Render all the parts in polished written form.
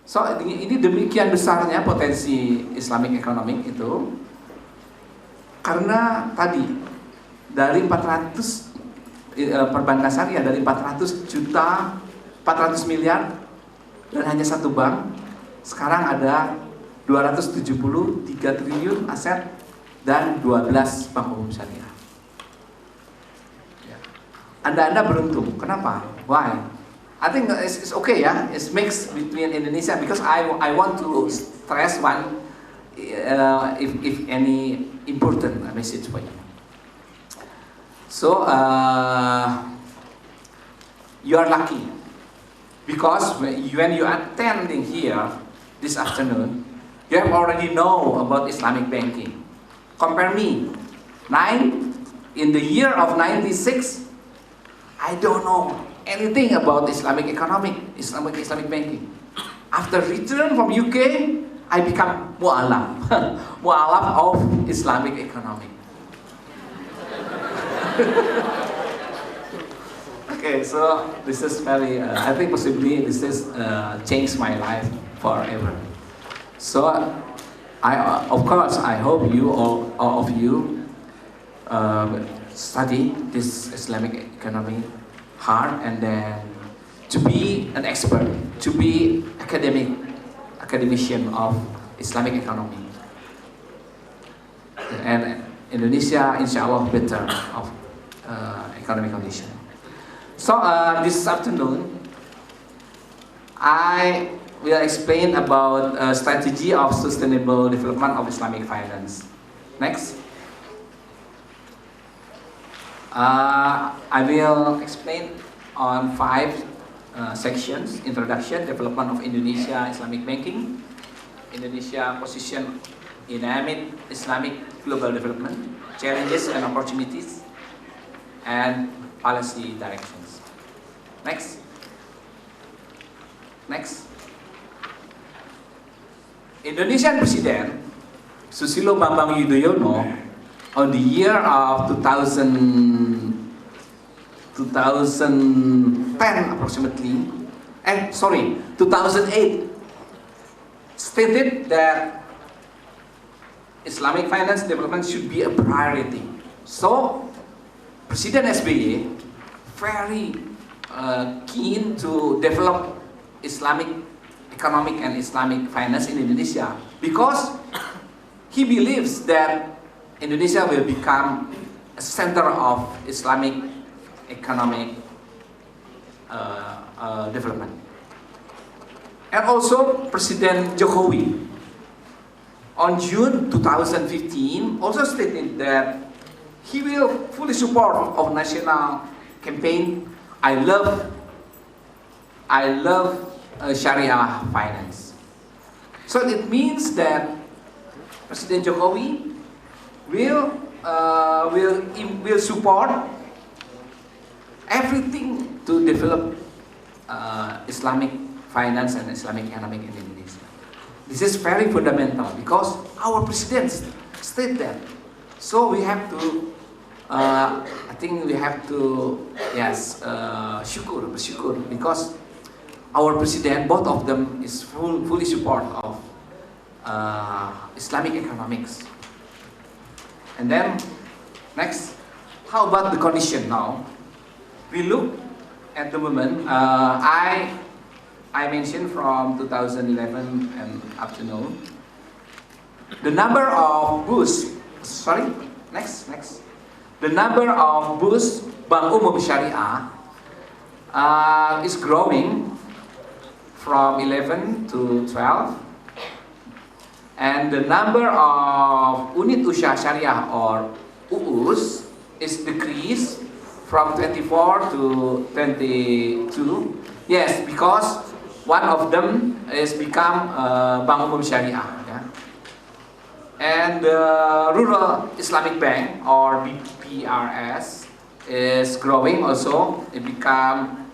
So ini demikian besarnya potensi Islamic economic itu, karena tadi dari 400 perbankan syariah dari 400 miliar dan hanya satu bank, sekarang ada 273 triliun aset dan 12 bank umum syariah. Anda beruntung. Kenapa? Why? I think it's okay, yeah. It's mixed between Indonesia, because I want to stress one, if any important message for you. So you are lucky, because when you are attending here this afternoon, you have already know about Islamic banking. Compare me, in the year of 96, I don't know anything about Islamic Islamic banking. After return from UK, I become mu'alaf, mu'alaf of Islamic economy. Okay, so this is very, I think possibly this is changed my life forever. So of course, I hope you all of you study this Islamic economy hard, and then to be an expert, to be academician of Islamic economy, and Indonesia inshallah better of economic condition. So this afternoon I will explain about strategy of sustainable development of Islamic finance. Next. I will explain on 5 sections: introduction, development of Indonesia Islamic banking, Indonesia position in amid Islamic global development, challenges and opportunities, and policy directions. Next. Indonesian President Susilo Bambang Yudhoyono on the year of 2010 approximately, 2008, stated that Islamic finance development should be a priority. So President SBY very keen to develop Islamic economic and Islamic finance in Indonesia, because he believes that Indonesia will become a center of Islamic economic development. And also President Jokowi on June 2015 also stated that he will fully support of national campaign I love Sharia finance. So it means that President Jokowi will support everything to develop Islamic finance and Islamic economic in Indonesia. This is very fundamental, because our president stated that. So we have to, I think we have to, yes, bersyukur, because our president, both of them, is fully support of Islamic economics. And then, next, how about the condition now? We look at the moment, I mentioned from 2011 and up to now, the number of the number of bus Bank Umum Syariah is growing from 11 to 12. And the number of unit usaha syariah or UUS is decreased from 24 to 22. Yes, because one of them is become Bank Umum Syariah. Yeah? And the Rural Islamic Bank or BPRS is growing also. It become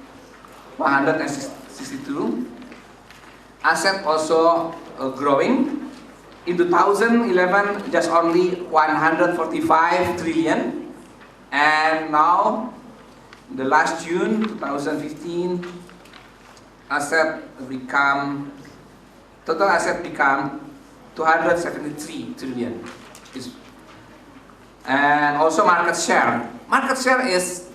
162. Asset also growing. In 2011, just only 145 trillion, and now, the last June 2015, asset become total asset become 273 trillion. And also market share. Market share is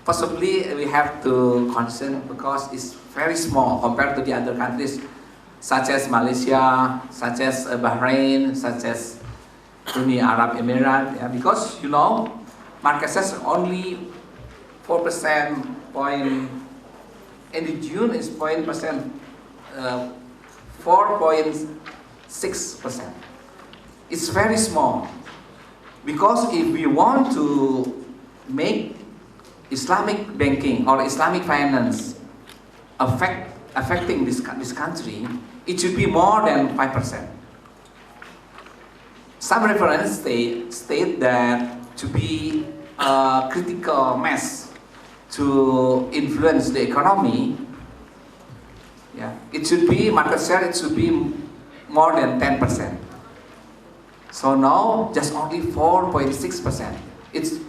possibly we have to concern because it's very small compared to the other countries such as Malaysia, such as Bahrain, such as Uni Arab Emirates. Yeah, because you know, market share is only 4% point. In the June is 4.6%. It's very small. Because if we want to make Islamic banking or Islamic finance affecting this country, it should be more than 5%. Some reference state that to be a critical mass to influence the economy, yeah, it should be market share. It should be more than 10%. So now just only 4.6%. It's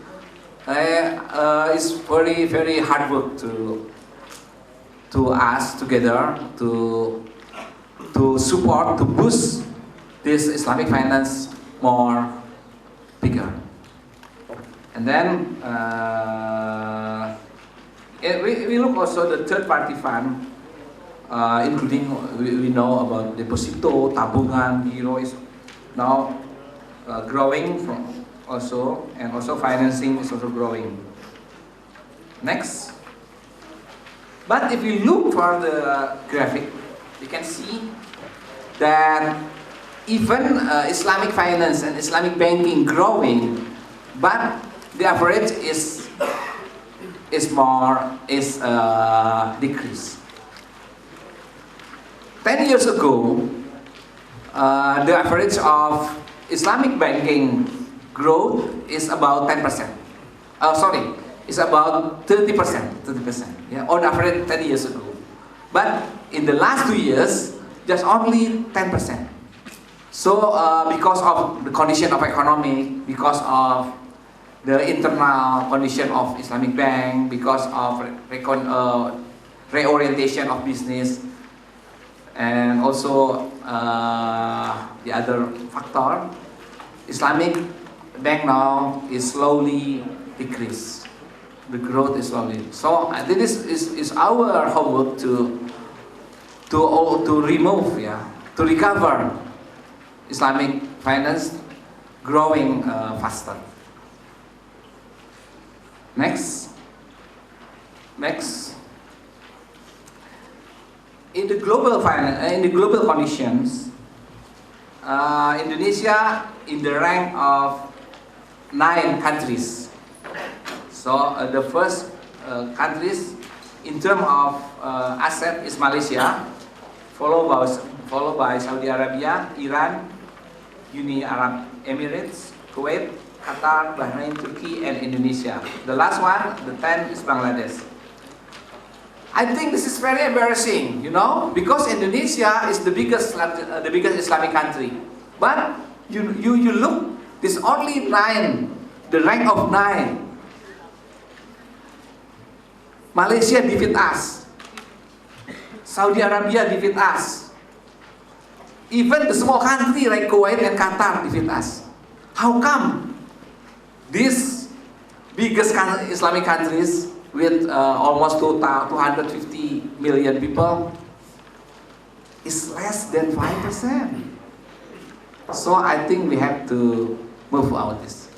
very very hard work to us together to support, to boost this Islamic finance more bigger. And then we look also the third party fund, including we know about deposito, tabungan, giro is now growing from also, and also financing is also growing. Next. But if you look for the graphic, you can see that even Islamic finance and Islamic banking growing, but the average is decrease. 10 years ago, the average of Islamic banking growth is about 10%. It's about 30%. Yeah, on average 10 years ago. But in the last 2 years, just only 10%. So because of the condition of economy, because of the internal condition of Islamic bank, because of reorientation of business, and also the other factor, Islamic bank now is slowly decrease. The growth is slowly. So this is our homework to remove, to recover Islamic finance growing faster. Next. In the global conditions, Indonesia in the rank of 9 countries. So the first countries in terms of asset is Malaysia, followed by Saudi Arabia, Iran, Uni Arab Emirates, Kuwait, Qatar, Bahrain, Turkey, and Indonesia. The last one, the 10th, is Bangladesh. I think this is very embarrassing, because Indonesia is the biggest Islamic country. But you look, there's only 9, the rank of 9. Malaysia defeat us. Saudi Arabia defeat us. Even the small country like Kuwait and Qatar defeat us. How come these biggest Islamic countries with almost 250 million people is less than 5%? So I think we have to move out this.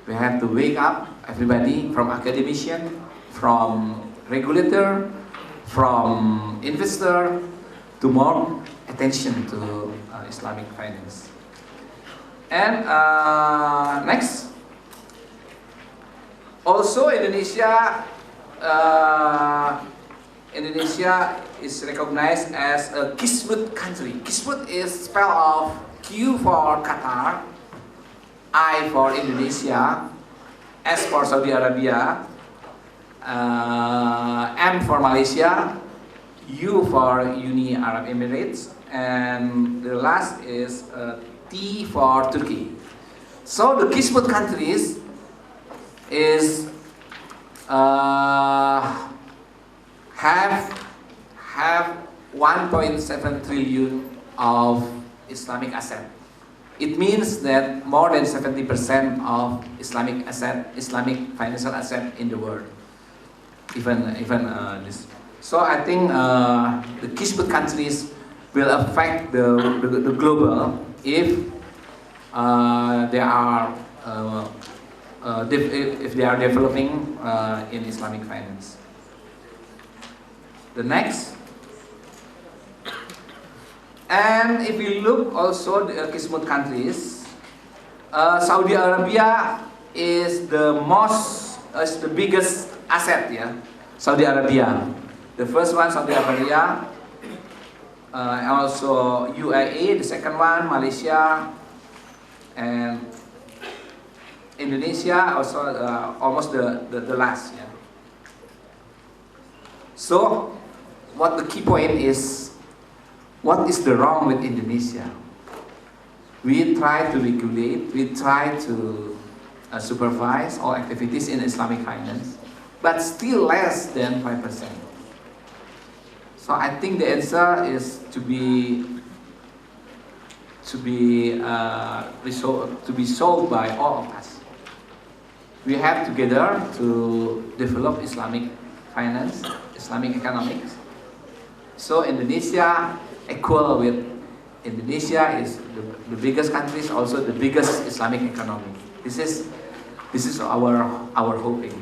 We have to wake up everybody, from academician, from regulator, from investor, to more attention to Islamic finance. And next, also Indonesia is recognized as a Kismet country. Kismet is spelled of Q for Qatar, I for Indonesia, S for Saudi Arabia, M for Malaysia, U for Uni Arab Emirates, and the last is T for Turkey. So the Kismet countries is have 1.7 trillion of Islamic asset. It means that more than 70% of Islamic financial asset in the world. Even this. So I think the CISFED countries will affect the global if they are developing in Islamic finance. The next. And if we look also the CISFED countries, Saudi Arabia is the biggest asset, yeah. Saudi Arabia, the first one, Saudi Arabia, also UAE, the second one, Malaysia, and Indonesia, also almost the last, yeah. So, what the key point is, what is the wrong with Indonesia? We try to regulate, we try to supervise all activities in Islamic finance, but still less than 5%. So I think the answer is to be solved by all of us. We have together to develop Islamic finance, Islamic economics. So Indonesia, equal with Indonesia, is the biggest country, is also the biggest Islamic economy. This is our hoping.